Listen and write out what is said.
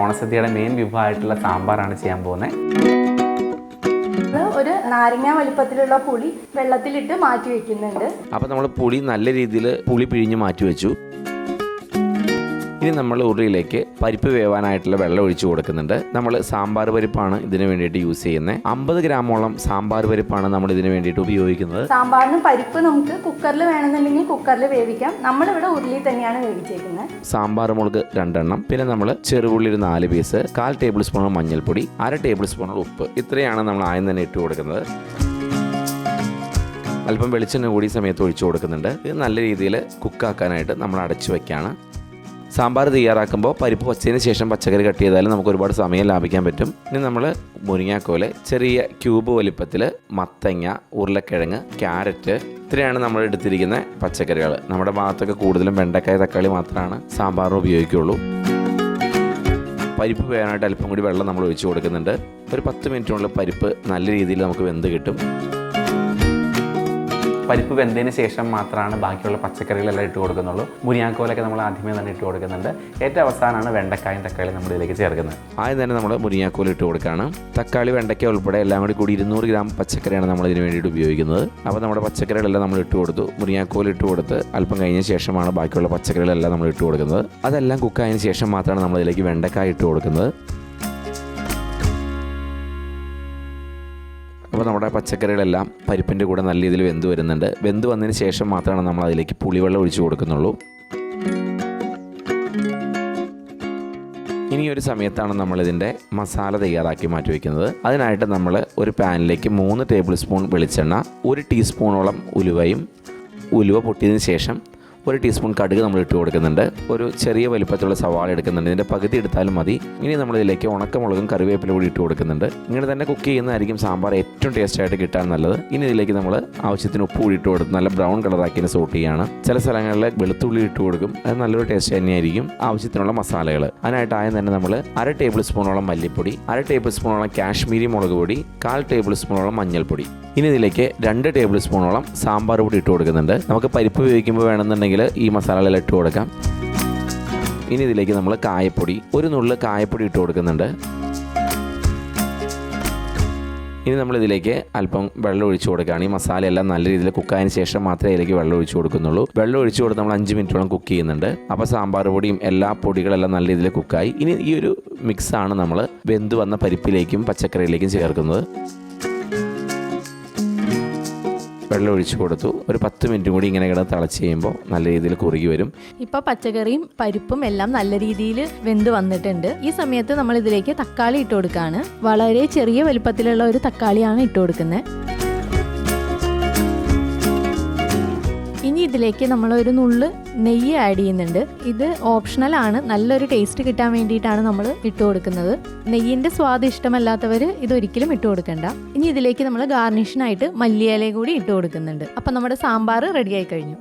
ഓണസദ്യയുടെ main വിഭവമായിട്ടുള്ള സാമ്പാറാണ് ചെയ്യാൻ പോകുന്നത്. ഒരു നാരങ്ങ വലിപ്പത്തിലുള്ള പുളി വെള്ളത്തിലിട്ട് മാറ്റി വെക്കുന്നുണ്ട്. അപ്പോൾ നമ്മൾ പുളി നല്ല രീതിയിൽ പുളി പിഴിഞ്ഞ് മാറ്റി വെച്ചു. ഇനി നമ്മൾ ഉരുളിയിലേക്ക് പരിപ്പ് വേവാനായിട്ടുള്ള വെള്ളം ഒഴിച്ചു കൊടുക്കുന്നുണ്ട്. നമ്മൾ സാമ്പാർ പരിപ്പാണ് ഇതിന് വേണ്ടിയിട്ട് യൂസ് ചെയ്യുന്നത്. 50 ഗ്രാമോളം സാമ്പാർ പരിപ്പാണ് നമ്മൾ ഇതിന് വേണ്ടിയിട്ട് ഉപയോഗിക്കുന്നത്. സാമ്പാറിന് പരിപ്പ് നമുക്ക് കുക്കറിൽ വേണമെന്നുണ്ടെങ്കിൽ കുക്കറിൽ വേവിക്കാം. നമ്മളിവിടെ ഉരുളി തന്നെയാണ് വേവിച്ചേക്കുന്നത്. സാമ്പാർ മുളക് 2 എണ്ണം, പിന്നെ നമ്മൾ ചെറുപുള്ളി 4 പീസ്, 1/4 ടേബിൾ സ്പൂൺ മഞ്ഞൾപ്പൊടി, 1/2 ടേബിൾ സ്പൂൺ ഉപ്പ്, ഇത്രയാണ് നമ്മൾ ആദ്യം തന്നെ ഇട്ട് കൊടുക്കുന്നത്. അല്പം വെളിച്ചെണ്ണ കൂടി സമയത്ത് ഒഴിച്ചു കൊടുക്കുന്നുണ്ട്. ഇത് നല്ല രീതിയിൽ കുക്കാക്കാനായിട്ട് നമ്മൾ അടച്ചു വയ്ക്കുകയാണ്. സാമ്പാർ തയ്യാറാക്കുമ്പോൾ പരിപ്പ് വച്ചതിന് ശേഷം പച്ചക്കറി കട്ട് ചെയ്താലും നമുക്ക് ഒരുപാട് സമയം ലാഭിക്കാൻ പറ്റും. ഇനി നമ്മൾ മുരിങ്ങാക്കോല്, ചെറിയ ക്യൂബ് വലിപ്പത്തിൽ മത്തങ്ങ, ഉരുളക്കിഴങ്ങ്, ക്യാരറ്റ്, ഇത്രയാണ് നമ്മൾ എടുത്തിരിക്കുന്ന പച്ചക്കറികൾ. നമ്മുടെ ഭാഗത്തൊക്കെ കൂടുതലും വെണ്ടക്കായ, തക്കാളി മാത്രമാണ് സാമ്പാറിന് ഉപയോഗിക്കുകയുള്ളൂ. പരിപ്പ് വേകാനായിട്ട് അല്പം കൂടി വെള്ളം നമ്മൾ ഒഴിച്ചു കൊടുക്കുന്നുണ്ട്. ഒരു 10 മിനിറ്റിനുള്ളിൽ പരിപ്പ് നല്ല രീതിയിൽ നമുക്ക് വെന്ത് കിട്ടും. പരിപ്പ് വെന്തതിന് ശേഷം മാത്രമാണ് ബാക്കിയുള്ള പച്ചക്കറികളെല്ലാം ഇട്ട് കൊടുക്കുന്നുള്ളൂ. മുരിങ്ങാക്കോലൊക്കെ നമ്മൾ ആദ്യമേ തന്നെ ഇട്ട് കൊടുക്കുന്നുണ്ട്. ഏറ്റവും അവസാനമാണ് വെണ്ടക്കായും തക്കാളിയും നമ്മൾ ഇതിലേക്ക് ചേർക്കുന്നത്. ആദ്യം തന്നെ നമ്മൾ മുരിങ്ങാക്കോല ഇട്ട് കൊടുക്കുകയാണ്. തക്കാളി, വെണ്ടയ്ക്ക ഉൾപ്പെടെ എല്ലാം കൂടി 200 ഗ്രാം പച്ചക്കറിയാണ് നമ്മൾ ഇതിന് വേണ്ടിയിട്ട് ഉപയോഗിക്കുന്നത്. അപ്പോൾ നമ്മുടെ പച്ചക്കറികളെല്ലാം നമ്മൾ ഇട്ട് കൊടുത്തു. മുരിങ്ങാക്കോല ഇട്ട് കൊടുത്ത് അല്പം കഴിഞ്ഞ ശേഷമാണ് ബാക്കിയുള്ള പച്ചക്കറികളെല്ലാം നമ്മൾ ഇട്ട് കൊടുക്കുന്നത്. അതെല്ലാം കുക്കായതിന് ശേഷം മാത്രമാണ് നമ്മൾ ഇതിലേക്ക് വെണ്ടക്കായ ഇട്ട് കൊടുക്കുന്നത്. അപ്പോൾ നമ്മുടെ പച്ചക്കറികളെല്ലാം പരിപ്പിൻ്റെ കൂടെ നല്ല രീതിയിൽ വെന്ത് വരുന്നുണ്ട്. വെന്ത് വന്നതിന് ശേഷം മാത്രമാണ് നമ്മൾ അതിലേക്ക് പുളിവെള്ളം ഒഴിച്ചു കൊടുക്കുന്നുള്ളൂ. ഇനി ഒരു സമയത്താണ് നമ്മളിതിൻ്റെ മസാല തയ്യാറാക്കി മാറ്റി വയ്ക്കുന്നത്. അതിനായിട്ട് നമ്മൾ ഒരു പാനിലേക്ക് 3 ടേബിൾ സ്പൂൺ വെളിച്ചെണ്ണ, 1 ടീസ്പൂണോളം ഉലുവയും, ഉലുവ പൊട്ടിയതിന് ശേഷം 1 ടീസ്പൂൺ കടുക് നമ്മൾ ഇട്ട് കൊടുക്കുന്നുണ്ട്. ഒരു ചെറിയ വലിപ്പത്തിലുള്ള സവാള എടുക്കുന്നുണ്ട്. ഇതിൻ്റെ പകുതി എടുത്താലും മതി. ഇനി നമ്മളിതിലേക്ക് ഉണക്കമുളകും കറിവേപ്പില കൂടി ഇട്ട് കൊടുക്കുന്നുണ്ട്. ഇങ്ങനെ തന്നെ കുക്ക് ചെയ്യുന്നതായിരിക്കും സാമ്പാർ ഏറ്റവും ടേസ്റ്റായിട്ട് കിട്ടാൻ നല്ലത്. ഇനി ഇതിലേക്ക് നമ്മൾ ആവശ്യത്തിന് ഉപ്പ് കൂടി ഇട്ട് കൊടുത്ത് നല്ല ബ്രൗൺ കളറാക്കി സോട്ട് ചെയ്യുകയാണ്. ചില സ്ഥലങ്ങളിൽ വെളുത്തുള്ളി ഇട്ട് കൊടുക്കും. അത് നല്ലൊരു ടേസ്റ്റ് തന്നെയായിരിക്കും. ആവശ്യത്തിനുള്ള മസാലകൾ അതിനായിട്ട് ആദ്യം തന്നെ നമ്മൾ 1/2 ടേബിൾ സ്പൂണോളം മല്ലിപ്പൊടി, 1/2 ടേബിൾ സ്പൂണോളം കാശ്മീരി മുളക് പൊടി, 1/4 ടേബിൾ സ്പൂണോളം മഞ്ഞൾപ്പൊടി. ഇനി ഇതിലേക്ക് 2 ടേബിൾ സ്പൂണോളം സാമ്പാർ പൊടി ഇട്ട് കൊടുക്കുന്നുണ്ട്. നമുക്ക് പരിപ്പ് ഉപയോഗിക്കുമ്പോൾ വേണമെന്നുണ്ടെങ്കിൽ ഈ മസാലകളെല്ലാം ഇട്ട് കൊടുക്കാം. ഇനി ഇതിലേക്ക് നമ്മൾ കായപ്പൊടി, 1 നുള്ള് കായപ്പൊടി ഇട്ട് കൊടുക്കുന്നുണ്ട്. ഇനി നമ്മളിതിലേക്ക് അല്പം വെള്ളം ഒഴിച്ചു കൊടുക്കുകയാണ്. ഈ മസാലയെല്ലാം നല്ല രീതിയിൽ കുക്കായതിന് ശേഷം മാത്രമേ ഇതിലേക്ക് വെള്ളം ഒഴിച്ചു കൊടുക്കുന്നുള്ളൂ. വെള്ളം ഒഴിച്ചു കൊടുത്ത് നമ്മൾ 5 മിനിറ്റോളം കുക്ക് ചെയ്യുന്നുണ്ട്. അപ്പോൾ സാമ്പാർ പൊടിയും എല്ലാ പൊടികളെല്ലാം നല്ല രീതിയിൽ കുക്കായി. ഇനി ഈ ഒരു മിക്സാണ് നമ്മൾ വെന്ത് വന്ന പരിപ്പിലേക്കും പച്ചക്കറിയിലേക്കും ചേർക്കുന്നത്. വെള്ളം ഒഴിച്ചു കൊടുത്തു. ഒരു 10 മിനിറ്റ് കൂടി ഇങ്ങനെ കിടന്ന് തിളച്ച് കഴിയുമ്പോൾ നല്ല രീതിയിൽ കുറുകി വരും. ഇപ്പോൾ പച്ചക്കറിയും പരിപ്പും എല്ലാം നല്ല രീതിയിൽ വെന്ത് വന്നിട്ടുണ്ട്. ഈ സമയത്ത് നമ്മൾ ഇതിലേക്ക് തക്കാളി ഇട്ട് കൊടുക്കുകയാണ്. വളരെ ചെറിയ വലുപ്പത്തിലുള്ള ഒരു തക്കാളിയാണ് ഇട്ട് കൊടുക്കുന്നത്. ഇനി ഇതിലേക്ക് നമ്മൾ ഒരു നുള്ള് നെയ്യ് ആഡ് ചെയ്യുന്നുണ്ട്. ഇത് ഓപ്ഷണലാണ്. നല്ലൊരു ടേസ്റ്റ് കിട്ടാൻ വേണ്ടിയിട്ടാണ് നമ്മൾ ഇട്ട് കൊടുക്കുന്നത്. നെയ്യിൻ്റെ സ്വാദ് ഇഷ്ടമല്ലാത്തവർ ഇതൊരിക്കലും ഇട്ട് കൊടുക്കണ്ട. ഇനി ഇതിലേക്ക് നമ്മൾ ഗാർണിഷിനായിട്ട് മല്ലിയില കൂടി ഇട്ട് കൊടുക്കുന്നുണ്ട്. അപ്പം നമ്മുടെ സാമ്പാർ റെഡിയായി കഴിഞ്ഞു.